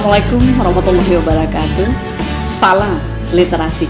Assalamualaikum warahmatullahi wabarakatuh. Salam literasi.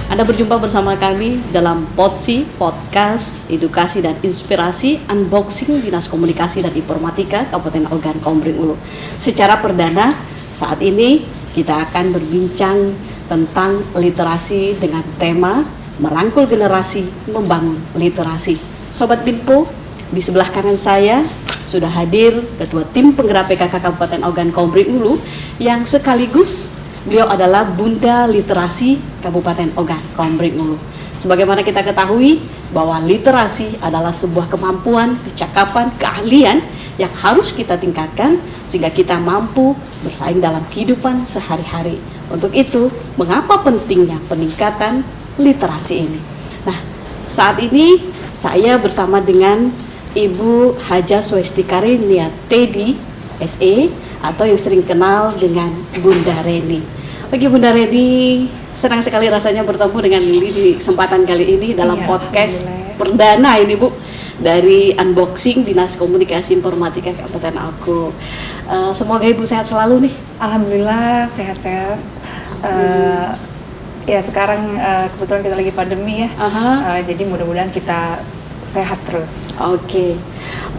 Anda berjumpa bersama kami dalam Podsi, Podcast, Edukasi dan Inspirasi Unboxing Dinas Komunikasi dan Informatika Kabupaten Ogan Komering Ulu. Secara perdana, saat ini kita akan berbincang tentang literasi dengan tema merangkul generasi, membangun literasi. Sobat Binpo, di sebelah kanan saya sudah hadir Ketua Tim Penggerak PKK Kabupaten Ogan Komering Ulu yang sekaligus beliau adalah Bunda Literasi Kabupaten Ogan Komering Ulu. Sebagaimana kita ketahui bahwa literasi adalah sebuah kemampuan, kecakapan, keahlian yang harus kita tingkatkan sehingga kita mampu bersaing dalam kehidupan sehari-hari. Untuk itu, mengapa pentingnya peningkatan literasi ini? Nah, saat ini saya bersama dengan Ibu Haja Swesti Karinia Tedi SE atau yang sering kenal dengan Bunda Reni. Bagi Bunda Reni, senang sekali rasanya bertemu dengan Lili di kesempatan kali ini dalam podcast perdana ini Bu dari Unboxing Dinas Komunikasi Informatika Kabupaten Ogan. Semoga Ibu sehat selalu nih. Alhamdulillah sehat-sehat. Ya sekarang kebetulan kita lagi pandemi ya. Jadi mudah-mudahan kita sehat terus. Oke.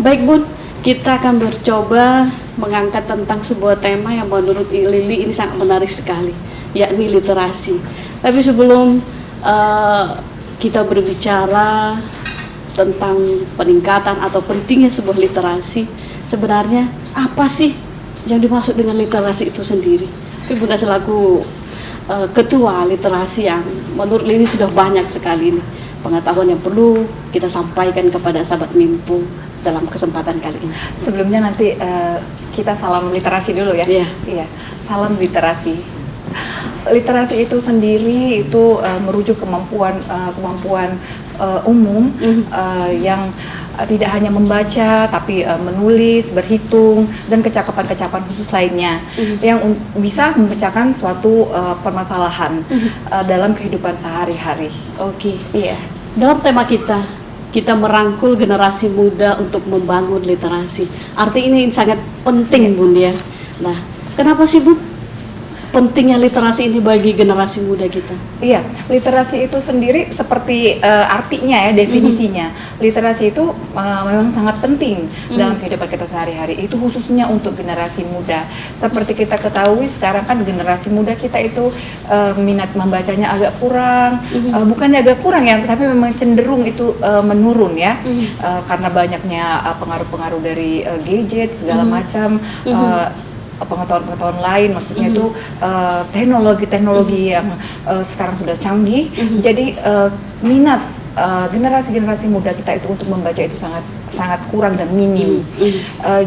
Baik Bun, kita akan mencoba mengangkat tentang sebuah tema yang menurut Lili ini sangat menarik sekali, yakni literasi. Tapi sebelum kita berbicara tentang peningkatan atau pentingnya sebuah literasi, sebenarnya apa sih yang dimaksud dengan literasi itu sendiri? Tapi Bunda selaku ketua literasi yang menurut Lili sudah banyak sekali nih pengetahuan yang perlu kita sampaikan kepada sahabat Mimpu dalam kesempatan kali ini. Sebelumnya nanti kita salam literasi dulu ya. Iya. Salam literasi. Literasi itu sendiri itu merujuk kemampuan umum yang tidak hanya membaca tapi menulis, berhitung dan kecakapan-kecakapan khusus lainnya yang bisa memecahkan suatu permasalahan dalam kehidupan sehari-hari. Oke. Iya. Dalam tema kita merangkul generasi muda untuk membangun literasi. Arti ini sangat penting Bun ya. Nah, kenapa sih Bun pentingnya literasi ini bagi generasi muda kita? Iya, literasi itu sendiri seperti artinya ya, definisinya. Literasi itu memang sangat penting dalam kehidupan kita sehari-hari. Itu khususnya untuk generasi muda. Seperti kita ketahui sekarang kan generasi muda kita itu minat membacanya agak kurang. Bukannya agak kurang ya, tapi memang cenderung itu menurun ya. Karena banyaknya pengaruh-pengaruh dari gadget segala macam. Pengetahuan-pengetahuan lain, maksudnya itu teknologi-teknologi yang sekarang sudah canggih. Jadi minat generasi-generasi muda kita itu untuk membaca itu sangat kurang dan minim.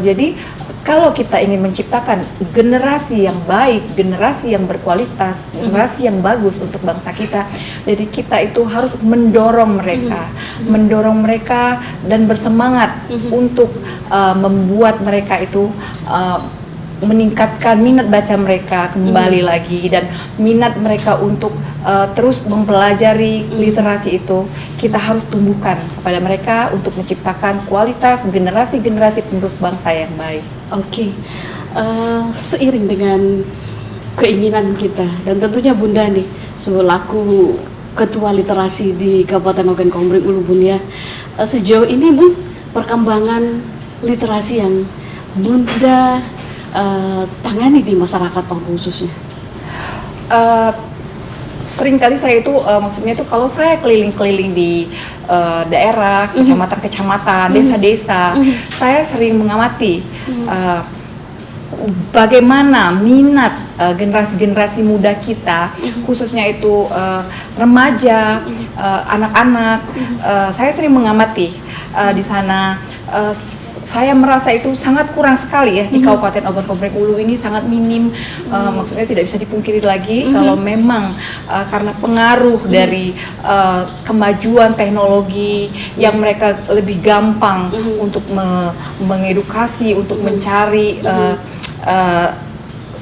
Jadi kalau kita ingin menciptakan generasi yang baik, generasi yang berkualitas, generasi yang bagus untuk bangsa kita, jadi kita itu harus mendorong mereka dan bersemangat untuk membuat mereka itu meningkatkan minat baca mereka kembali lagi dan minat mereka untuk terus mempelajari literasi itu kita harus tumbuhkan kepada mereka untuk menciptakan kualitas generasi-generasi penerus bangsa yang baik. Oke. Seiring dengan keinginan kita dan tentunya Bunda nih selaku ketua literasi di Kabupaten Ogan Komering Ulu Bun ya, sejauh ini Bun perkembangan literasi yang Bunda tangani di masyarakat khususnya? Seringkali saya itu maksudnya itu kalau saya keliling-keliling di daerah, kecamatan-kecamatan, desa-desa, saya sering mengamati bagaimana minat generasi-generasi muda kita, khususnya itu remaja, anak-anak. Saya sering mengamati di sana. Saya merasa itu sangat kurang sekali ya di Kabupaten Ogan Komering Ulu ini sangat minim. Maksudnya tidak bisa dipungkiri lagi kalau memang karena pengaruh dari kemajuan teknologi yang mereka lebih gampang untuk mengedukasi, untuk mencari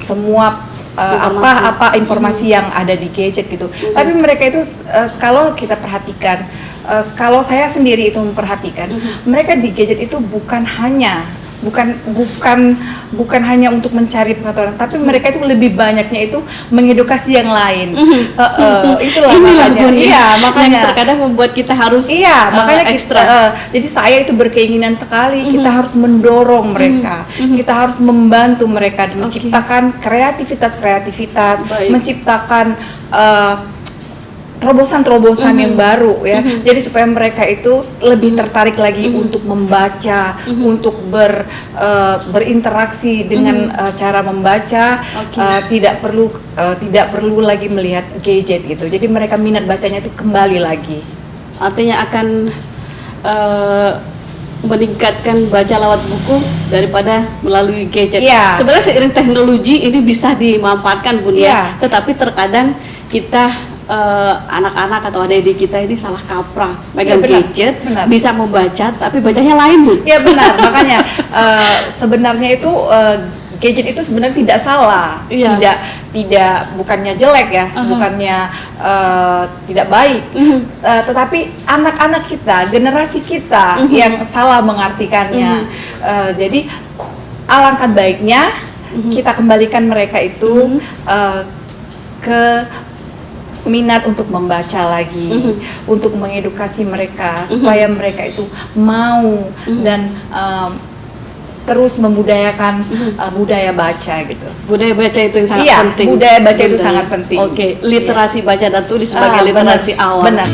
semua apa informasi yang ada di gadget gitu. Tapi mereka itu kalau kita perhatikan, kalau saya sendiri itu memperhatikan, mereka di gadget itu bukan hanya bukan hanya untuk mencari pengetahuan, tapi mereka itu lebih banyaknya itu mengedukasi yang lain. Itulah makanya. Iya, makanya yang terkadang membuat kita harus makanya ekstra. Jadi saya itu berkeinginan sekali kita harus mendorong mereka, kita harus membantu mereka menciptakan kreativitas, menciptakan terobosan-terobosan yang baru ya. Jadi supaya mereka itu lebih tertarik lagi untuk membaca, untuk berinteraksi dengan cara membaca, tidak perlu lagi melihat gadget gitu. Jadi mereka minat bacanya itu kembali lagi. Artinya akan meningkatkan baca lewat buku daripada melalui gadget. Sebenarnya seiring teknologi ini bisa dimanfaatkan Bun ya. Tetapi terkadang kita anak-anak atau adik-adik kita ini salah kaprah megang gadget, bisa membaca tapi bacanya lain Bun. Iya benar, makanya sebenarnya itu gadget itu sebenarnya tidak salah, tidak bukannya jelek ya, bukannya tidak baik, tetapi anak-anak kita, generasi kita yang salah mengartikannya. Jadi alangkah baiknya kita kembalikan mereka itu ke minat untuk membaca lagi, untuk mengedukasi mereka supaya mereka itu mau dan terus membudayakan budaya baca gitu. Budaya baca itu yang sangat penting. Budaya baca itu sangat penting. Literasi baca dan tulis sebagai literasi awal. Benar.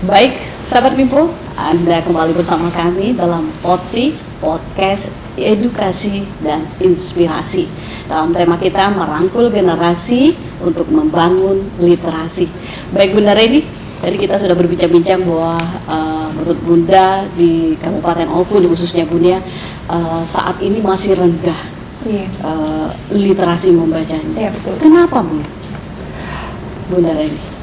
Baik, sahabat Mimpo, Anda kembali bersama kami dalam POTSI, Podcast Edukasi dan Inspirasi. Dalam tema kita merangkul generasi untuk membangun literasi. Baik Bunda Reni, tadi kita sudah berbincang-bincang bahwa menurut Bunda di Kabupaten Oku, khususnya Bunda, saat ini masih rendah literasi membacanya. Iya betul. Kenapa Bunda Reni?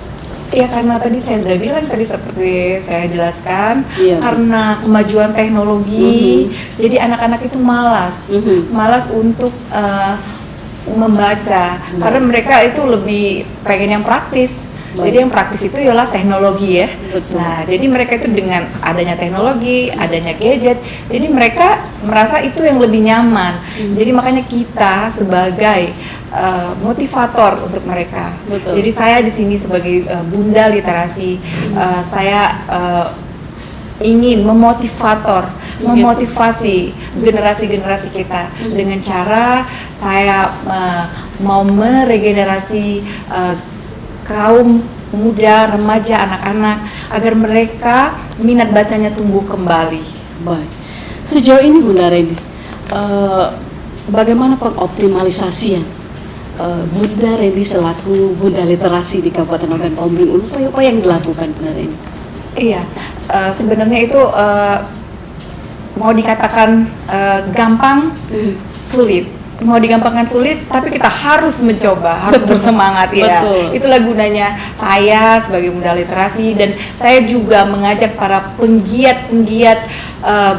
Ya karena tadi saya sudah bilang seperti saya jelaskan, karena kemajuan teknologi, jadi anak-anak itu malas untuk membaca, karena mereka itu lebih pengen yang praktis. Jadi yang praktis itu ialah teknologi ya. Nah, jadi mereka itu dengan adanya teknologi, adanya gadget, jadi mereka merasa itu yang lebih nyaman. Jadi makanya kita sebagai motivator untuk mereka. Jadi saya di sini sebagai Bunda Literasi, saya ingin memotivasi generasi-generasi kita dengan cara saya mau meregenerasi kaum muda, remaja, anak-anak agar mereka minat bacanya tumbuh kembali. Baik. Sejauh ini Bunda Reni, bagaimana pengoptimalisasian Bunda Reni selaku Bunda Literasi di Kabupaten Ogan Komering Ulu, apa yang dilakukan Bunda Reni? Iya, sebenarnya itu mau dikatakan gampang, sulit. Mau digampangkan sulit, tapi kita harus mencoba, harus bersemangat ya. Itulah gunanya saya sebagai Bunda Literasi, dan saya juga mengajak para penggiat-penggiat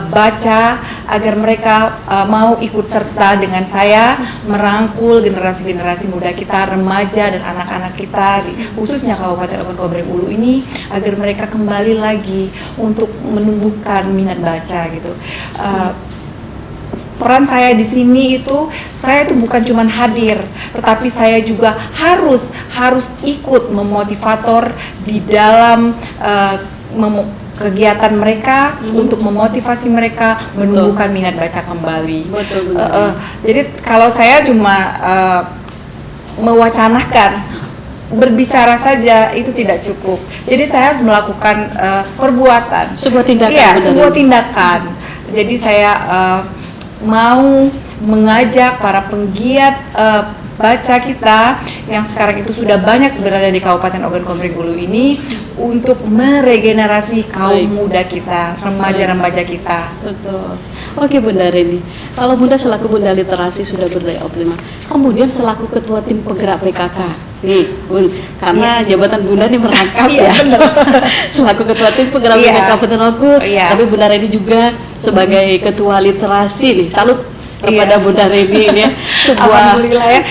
baca agar mereka mau ikut serta dengan saya merangkul generasi-generasi muda kita, remaja dan anak-anak kita khususnya Kabupaten Ogan Komering Ulu ini agar mereka kembali lagi untuk menumbuhkan minat baca gitu. Peran saya di sini itu, saya itu bukan cuma hadir, tetapi saya juga harus ikut memotivator di dalam kegiatan mereka untuk memotivasi mereka menumbuhkan minat baca kembali. Jadi kalau saya cuma mewacanakan, berbicara saja itu tidak cukup. Jadi saya harus melakukan perbuatan, sebuah tindakan. Jadi saya mau mengajak para penggiat baca kita yang sekarang itu sudah banyak sebenarnya di Kabupaten Ogan Komering Ulu ini untuk meregenerasi kaum muda kita, remaja-remaja kita. Betul. Oke Bunda Reni, kalau Bunda selaku Bunda Literasi sudah berdaya optimal, kemudian selaku Ketua Tim Penggerak PKK, nih Bun, karena jabatan Bunda ini merangkap ya. Selaku Ketua Tim Penggerak PKK Kabupaten Oku, tapi Bunda Reni juga sebagai Ketua Literasi nih, salut kepada Bunda Reni ini ya. Alhamdulillah ya,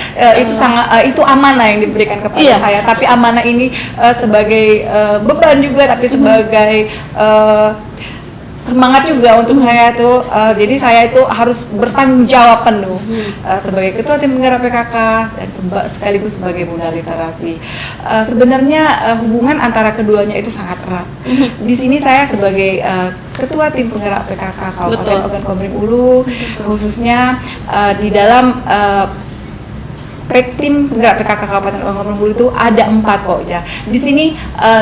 itu sangat itu amanah yang diberikan kepada saya. Tapi amanah ini sebagai beban juga, tapi sebagai semangat juga untuk saya tuh. Jadi saya itu harus bertanggung jawab penuh sebagai ketua tim penggerak PKK dan sekaligus sebagai Bunda Literasi. Sebenarnya hubungan antara keduanya itu sangat erat. Di sini saya sebagai ketua tim penggerak PKK Kabupaten Ogan Komering Ulu, khususnya di dalam tim penggerak PKK Kabupaten Ogan Komering Ulu itu ada 4 Pokja. Di sini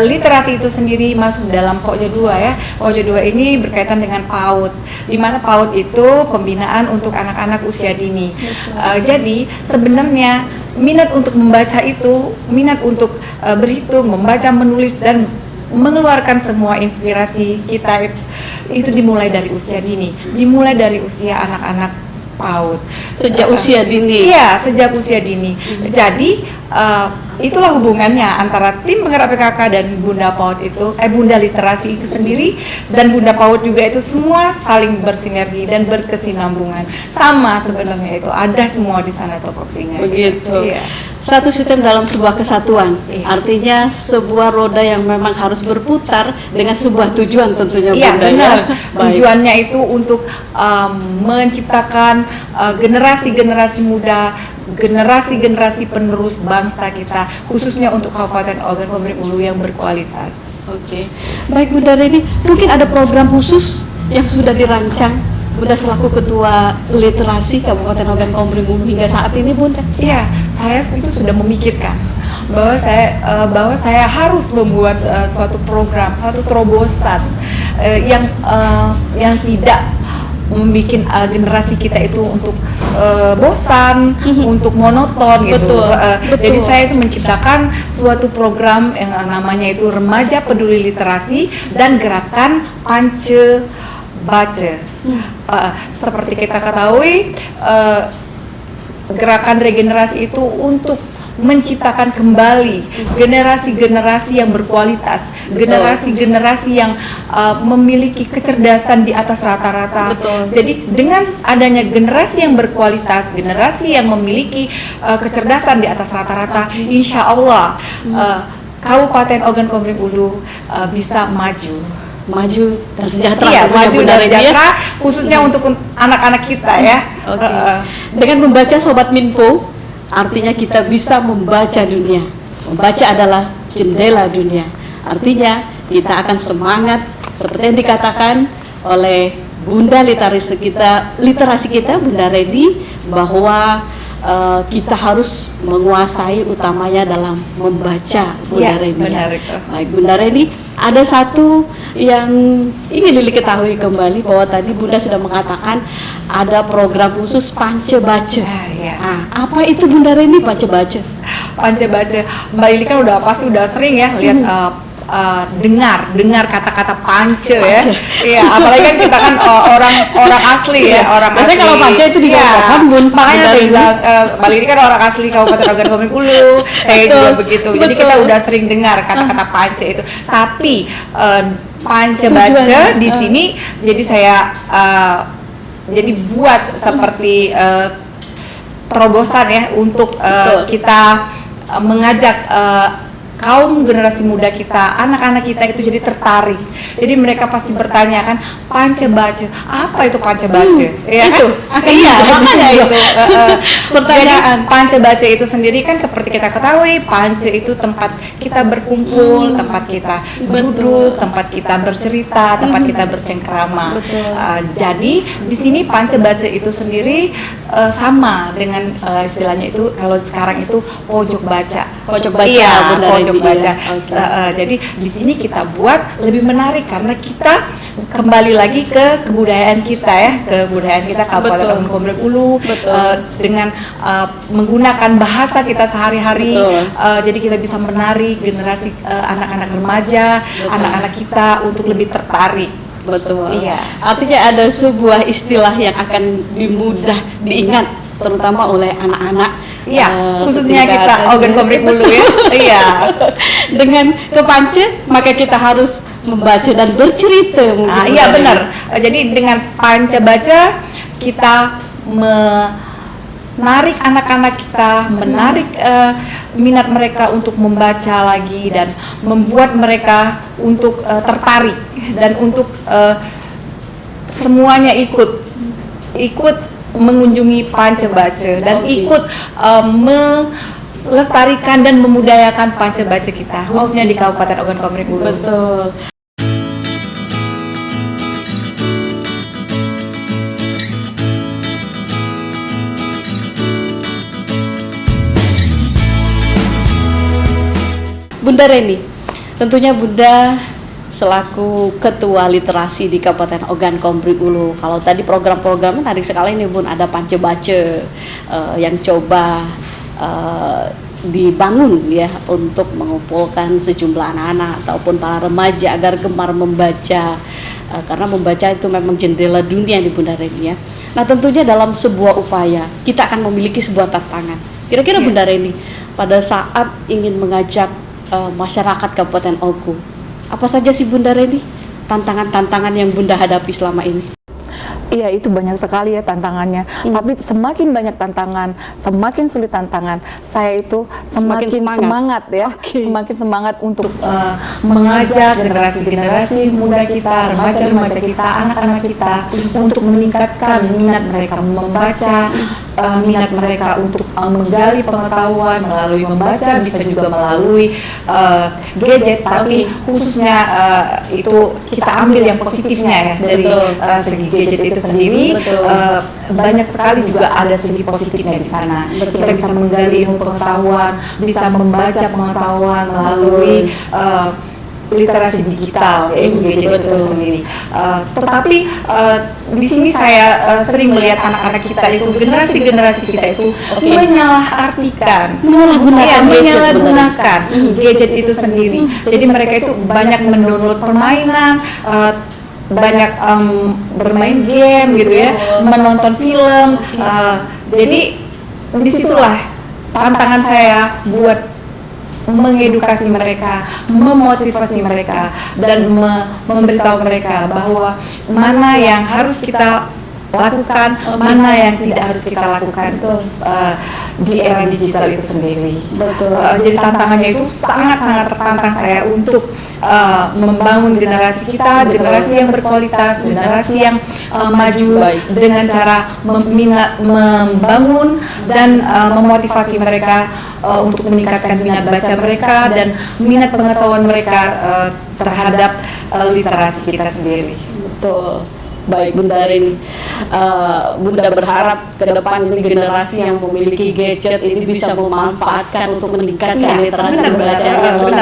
literasi itu sendiri masuk dalam Pokja 2 ya. Pokja 2 ini berkaitan dengan PAUD, di mana PAUD itu pembinaan untuk anak-anak usia dini. Jadi sebenarnya minat untuk membaca itu, minat untuk berhitung, membaca, menulis dan mengeluarkan semua inspirasi kita itu dimulai dari usia dini, dimulai dari usia anak-anak PAUD, sejak usia dini. Iya, sejak usia dini. Jadi itulah hubungannya antara tim penggerak PKK dan Bunda PAUD itu, Bunda Literasi itu sendiri dan Bunda PAUD juga itu semua saling bersinergi dan berkesinambungan. Sama sebenarnya itu ada semua di sana topoksinya. Begitu. Iya. Satu sistem dalam sebuah kesatuan. Artinya sebuah roda yang memang harus berputar dengan sebuah tujuan tentunya. Iya, Bunda. benar. Ya. Tujuannya itu untuk menciptakan generasi-generasi muda, generasi-generasi penerus bangsa kita, khususnya untuk Kabupaten Ogan Komering Ulu yang berkualitas. Oke. Baik Bunda Reni, mungkin ada program khusus yang sudah dirancang Bunda selaku Ketua Literasi Kabupaten Ogan Komering Ulu hingga saat ini, Bunda? Iya, saya itu sudah memikirkan bahwa saya harus membuat suatu program, suatu terobosan yang tidak membuat generasi kita itu untuk bosan, untuk monoton gitu. Betul. Jadi saya itu menciptakan suatu program yang namanya itu Remaja Peduli Literasi dan Gerakan Pance Baca. Seperti kita ketahui, gerakan regenerasi itu untuk menciptakan kembali generasi-generasi yang berkualitas, generasi-generasi yang memiliki kecerdasan di atas rata-rata. Jadi dengan adanya generasi yang berkualitas, generasi yang memiliki kecerdasan di atas rata-rata, insya Allah Kabupaten Ogan Komering Ulu bisa maju dan sejahtera. Iya, maju dan sejahtera khususnya untuk anak-anak kita ya. Dengan membaca Sobat Minpo, artinya kita bisa membaca dunia. Membaca adalah jendela dunia. Artinya kita akan semangat seperti yang dikatakan oleh Bunda literasi kita Bunda Reni, bahwa kita harus menguasai utamanya dalam membaca, Bunda Reni. Benar. Baik Bunda Reni, ada satu yang ingin Lili ketahui kembali, bahwa tadi Bunda sudah mengatakan ada program khusus Pance Baca. Apa itu Bunda Reni Pance Baca? Pance Baca, Mbak Lili kan pasti udah sering ya lihat dengar kata-kata pance ya. Iya, apalagi kan kita kan orang asli ya, orang asli. Biasanya kalau pance itu di pohon, Bun. Makanya saya bilang Mbak Lili kan orang asli Kabupaten Ogan Komering Ulu. Saya juga begitu. Jadi kita udah sering dengar kata-kata pance itu. Tapi Pance Baca di sini jadi saya jadi buat seperti terobosan ya untuk kita mengajak kaum generasi muda kita, anak-anak kita itu jadi tertarik. Jadi mereka pasti bertanya kan, Pance Baca, apa itu Pance Baca? Ya itu kan? Iya, makanya itu pertanyaan. Jadi, Pance Baca itu sendiri kan seperti kita ketahui, Pance itu tempat kita berkumpul, tempat kita duduk, tempat kita bercerita, tempat kita bercengkrama. Jadi di sini Pance Baca itu sendiri sama dengan istilahnya itu kalau sekarang itu pojok baca. Iya, pojok baca. Jadi di sini kita buat lebih menarik karena kita kembali lagi ke kebudayaan kita ya, kebudayaan kita Kabupaten Ogan Komering Ulu dengan menggunakan bahasa kita sehari-hari. Jadi kita bisa menarik generasi anak-anak remaja, anak-anak kita untuk lebih tertarik. Betul. Iya. Artinya ada sebuah istilah yang akan mudah diingat terutama oleh anak-anak. Iya, khususnya kita Ogan Komering Ulu ya. Iya. Dengan ke Pance, maka kita harus membaca dan bercerita. Iya benar. Jadi dengan Pance Baca kita menarik anak-anak kita, menarik minat mereka untuk membaca lagi dan membuat mereka untuk tertarik dan untuk semuanya ikut mengunjungi Panca Baca dan ikut melestarikan dan memudayakan Panca Baca kita, khususnya di Kabupaten Ogan Komering Ulu. Betul. Bunda Reni, tentunya Bunda selaku Ketua Literasi di Kabupaten Ogan Komering Ulu. Kalau tadi program-programnya menarik sekali nih Bun, ada Panca Baca yang coba dibangun ya untuk mengumpulkan sejumlah anak-anak ataupun para remaja agar gemar membaca, karena membaca itu memang jendela dunia di Bunda Reni ya. Nah tentunya dalam sebuah upaya kita akan memiliki sebuah tantangan. Kira-kira Bunda Reni pada saat ingin mengajak masyarakat Kabupaten Ogu, apa saja sih Bunda Reni tantangan-tantangan yang Bunda hadapi selama ini? Iya, itu banyak sekali ya tantangannya. Tapi semakin banyak tantangan, semakin sulit tantangan, saya itu semakin semangat ya. Semakin semangat untuk mengajak generasi-generasi muda kita, remaja-remaja kita, anak-anak kita untuk meningkatkan minat mereka membaca, minat mereka untuk menggali pengetahuan melalui membaca, bisa juga melalui gadget, tapi khususnya itu kita ambil yang positifnya ya dari segi gadget itu sendiri. Banyak sekali juga ada segi positifnya di sana. Kita bisa menggali ilmu pengetahuan, bisa membaca pengetahuan melalui literasi digital, yaitu gadget itu sendiri. Tetapi di sini saya sering melihat anak-anak kita itu, generasi kita itu menyalahartikan, menyalahgunakan gadget itu sendiri. Jadi mereka itu banyak mendownload permainan, banyak bermain game gitu ya, menonton film. Jadi disitulah tantangan saya buat mengedukasi mereka, memotivasi mereka, dan memberitahu mereka bahwa mana yang harus kita lakukan, mana yang tidak harus kita lakukan itu di era digital itu sendiri. Jadi tantangannya itu sangat-sangat tertantang saya untuk membangun generasi kita, generasi yang berkualitas, generasi yang maju dengan cara membangun dan memotivasi mereka untuk meningkatkan minat baca mereka dan minat pengetahuan mereka terhadap literasi kita sendiri. Betul. Baik Bunda Reni, Bunda berharap ke depan ini generasi yang memiliki gadget ini bisa memanfaatkan untuk meningkatkan literasi membaca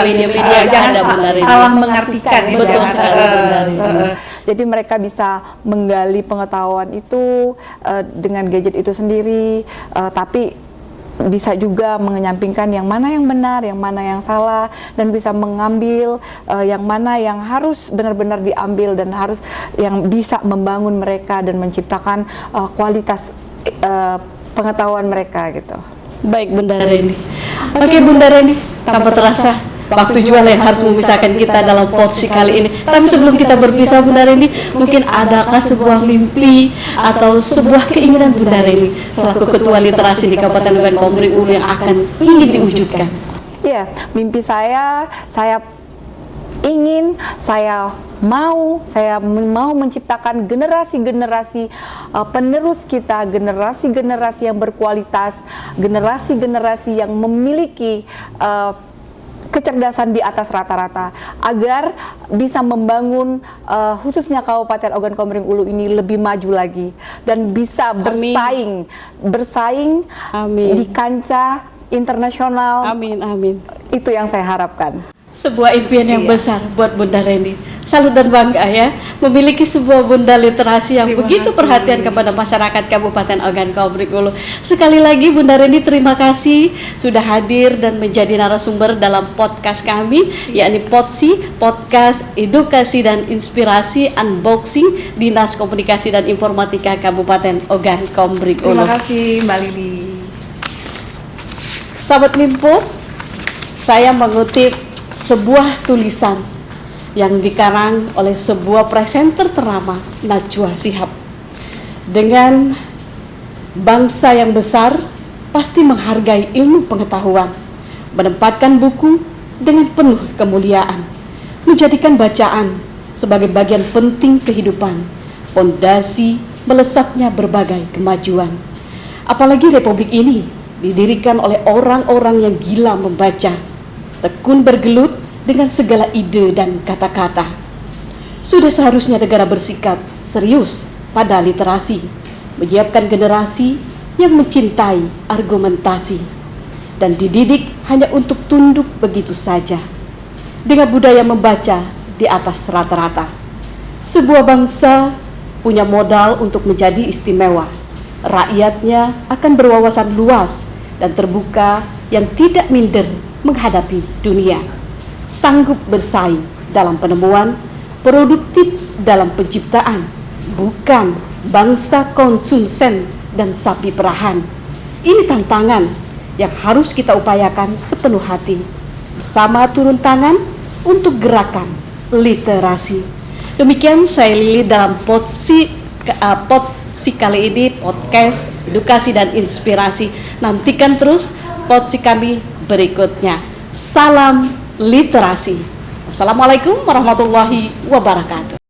media-media yang ada Bunda Reni. Salah mengartikan. Betul sekali Bunda Reni. Jadi mereka bisa menggali pengetahuan itu dengan gadget itu sendiri, tapi bisa juga menyampingkan yang mana yang benar, yang mana yang salah, dan bisa mengambil yang mana yang harus benar-benar diambil dan harus yang bisa membangun mereka dan menciptakan kualitas pengetahuan mereka gitu. Baik Bunda Reni. Oke Bunda Reni, tanpa terasa waktu jual yang harus memisahkan kita dalam potsi kali ini. Tapi sebelum kita berpisah Bunda Reni, mungkin adakah sebuah mimpi atau sebuah keinginan Bunda Reni selaku Ketua Literasi di Kabupaten Ogan Komering Ulu yang akan ingin diwujudkan? Iya, mimpi saya ingin, saya mau menciptakan generasi-generasi penerus kita, generasi-generasi yang berkualitas, generasi-generasi yang memiliki kecerdasan di atas rata-rata, agar bisa membangun khususnya Kabupaten Ogan Komering Ulu ini lebih maju lagi dan bisa bersaing di kancah internasional. Amin. Itu yang saya harapkan. Sebuah impian yang besar buat Bunda Reni. Salut dan bangga ya, memiliki sebuah Bunda Literasi yang begitu perhatian kepada masyarakat Kabupaten Ogan Komering Ulu. Sekali lagi Bunda Reni, terima kasih sudah hadir dan menjadi narasumber dalam podcast kami, yakni Potsi, Podcast Edukasi dan Inspirasi Unboxing Dinas Komunikasi dan Informatika Kabupaten Ogan Komering Ulu. Terima kasih Mbak Lili. Sahabat Mimpu, saya mengutip sebuah tulisan yang dikarang oleh sebuah presenter ternama, Najwa Shihab, dengan Bangsa yang besar pasti menghargai ilmu pengetahuan, menempatkan buku dengan penuh kemuliaan, menjadikan bacaan sebagai bagian penting kehidupan, fondasi melesatnya berbagai kemajuan. Apalagi republik ini didirikan oleh orang-orang yang gila membaca, tekun bergelut dengan segala ide dan kata-kata. Sudah seharusnya negara bersikap serius pada literasi, menyiapkan generasi yang mencintai argumentasi dan dididik hanya untuk tunduk begitu saja, dengan budaya membaca di atas rata-rata. Sebuah bangsa punya modal untuk menjadi istimewa. Rakyatnya akan berwawasan luas dan terbuka yang tidak minder menghadapi dunia, sanggup bersaing dalam penemuan, produktif dalam penciptaan, bukan bangsa konsumsen dan sapi perahan. Ini tantangan yang harus kita upayakan sepenuh hati, bersama turun tangan untuk gerakan literasi. Demikian saya Lili dalam Potsi kali ini, podcast edukasi dan inspirasi. Nantikan terus Potsi kami berikutnya. Salam literasi. Assalamualaikum warahmatullahi wabarakatuh.